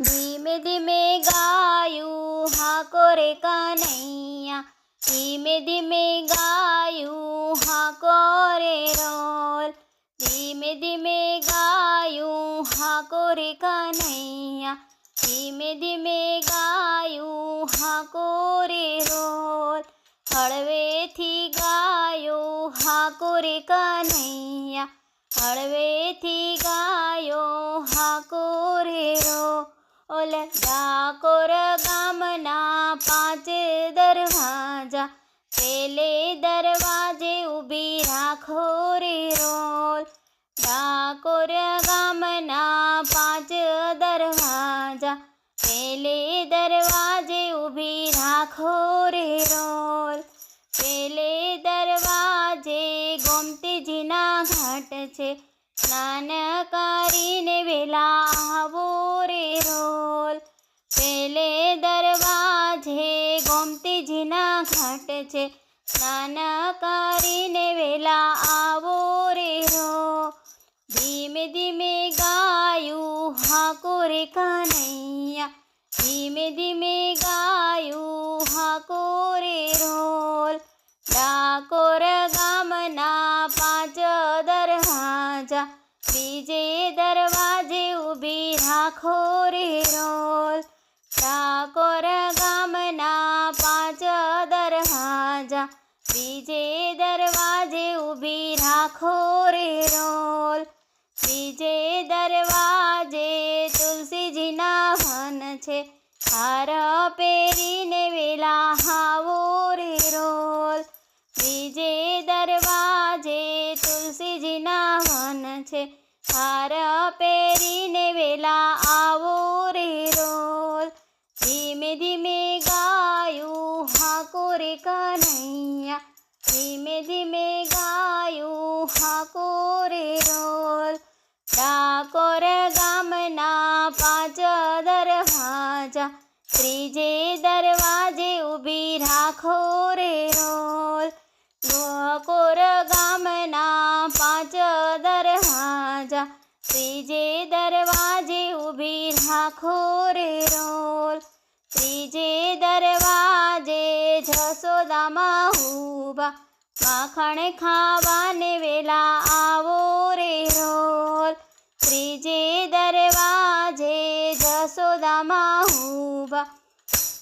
ધીમે ધીમે ગાયું હાકો રે કનૈયા, ધીમે ધીમે ગાયું હાકો રે રોલ, ધીમે ધીમે ગાયું હાકો રે કનૈયા, ધીમે ધીમે ગાયું હાકો રે રોલ, હળવેથી ગાયો હાકો રે કનૈયા, હળવેથી ગાયો હાકો રે રોલ, ડાકોર ગામના 5 દરવાજા, પેલે દરવાજે ઊભી રાખો રે રોલ, ડાકોર ગામના 5 દરવાજા, પેલે દરવાજે ઊભી રાખો રે રોલ, પેલે દરવાજે ગોમતીજીના ઘાટ છે, સ્નાન કરીને વેલા આવો રે રોલ, પેલે દરવાજે ગોમતીજીના ઘાટ છે, સ્નાન કરીને વેલા આવો રે રોલ, ધીમે ધીમે ગાયું હાકો રે કનૈયા, ધીમે ધીમે ગાયું હાકો રે રોલ, ડાકોર ગામના 5 દરવાજા, બીજે દરવાજે ઊભી રાખો રે રોલ, ડાકોર ગામના 5 દરવાજા, બીજે દરવાજે ઊભી રાખો રે રોલ, બીજે દરવાજે તુલસીજીના વન છે, હાર પહેરીને વેલા આવો રે રોલ, બીજે દરવાજે તુલસીજીના વન છે, હાર પહેરીને વેલા આવો રે રોલ, ધીમે ધીમે ગાયું હાકો રે કનૈયા, ધીમે ધીમે ગાયું હાકો રે રોલ, ડાકોર ગામના 5 દરવાજા, ત્રીજે દરવાજે ઊભી રાખો રે રોલ, ડાકોર ગામના 5 દરવાજા, ત્રીજે દરવાજે ઊભી રાખો રે રોલ, ત્રીજે દરવાજે જશોદામાં ઊભા, માખણ ખાવાને વેલા આવો રે રોલ, ત્રીજે દરવાજે જશોદામાં ઊભા,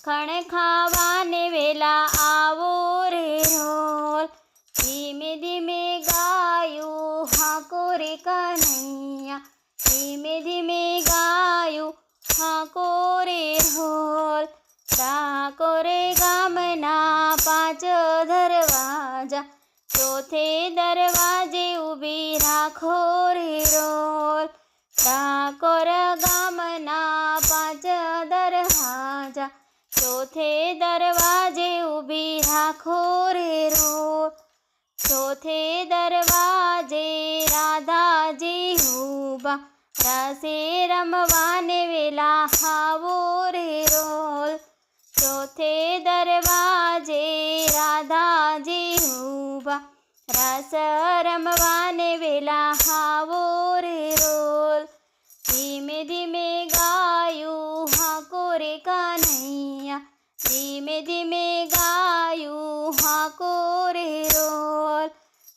માખણ ખાવાને વેલા આવો રે રોલ, ધીમે ધીમે ગાયું હાકો રે કનૈયા, ધીમે ધીમે ગાયું હાકો રે રોલ, ડાકોર ગામના 5 દરવાજા, ચોથે દરવાજે ઊભી રાખો રે રોલ, ડાકોર ગામના 5 દરવાજા, ચોથે દરવાજે ઊભી રાખો રે રોલ, ચોથે દરવાજે રાધાજી ઊભા, રાસે રમવાને વેલા આવો રે રોલ, ચોથે દરવાજે રાધાજી ઊભા, રાસ રમવાને વેલા આવો રે રોલ, ધીમે ધીમે ગાયું હાકો રે કનૈયા, ધીમે ધીમે ગાયું હાકો રે રોલ,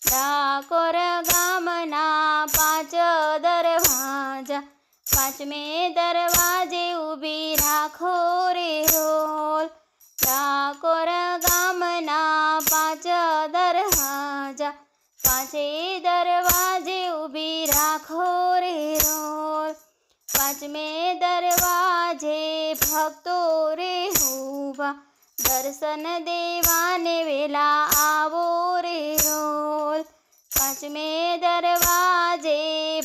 ડાકોર ગામના 5 દરવાજા, 5મે દરવાજે ઊભી રાખો રે રોલ, ડાકોર ગામના 5 દરવાજા, 5એ દરવાજે ઊભી રાખો રે રોલ, 5મે દરવાજે ભક્તો રે ઊભા, દર્શન દેવાને વેલા આવો રે રોલ, 5મે દરવાજે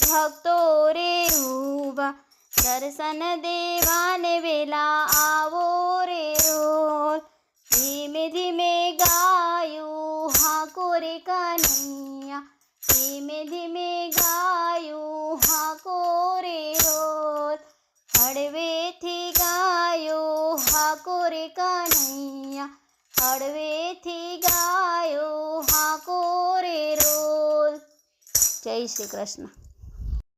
ભક્તો રે ઊભા, દર્શન દેવાને વેલા આવો રે રોલ, ધીમે ધીમે ગાયું હાકો રે કનૈયા, ધીમે ધીમે ગાયું હાકો રે રોલ, હળવેથી ગાયો હાકો રે કનૈયા, હળવેથી ગાયો હાકો રે રોલ। જય શ્રી કૃષ્ણ।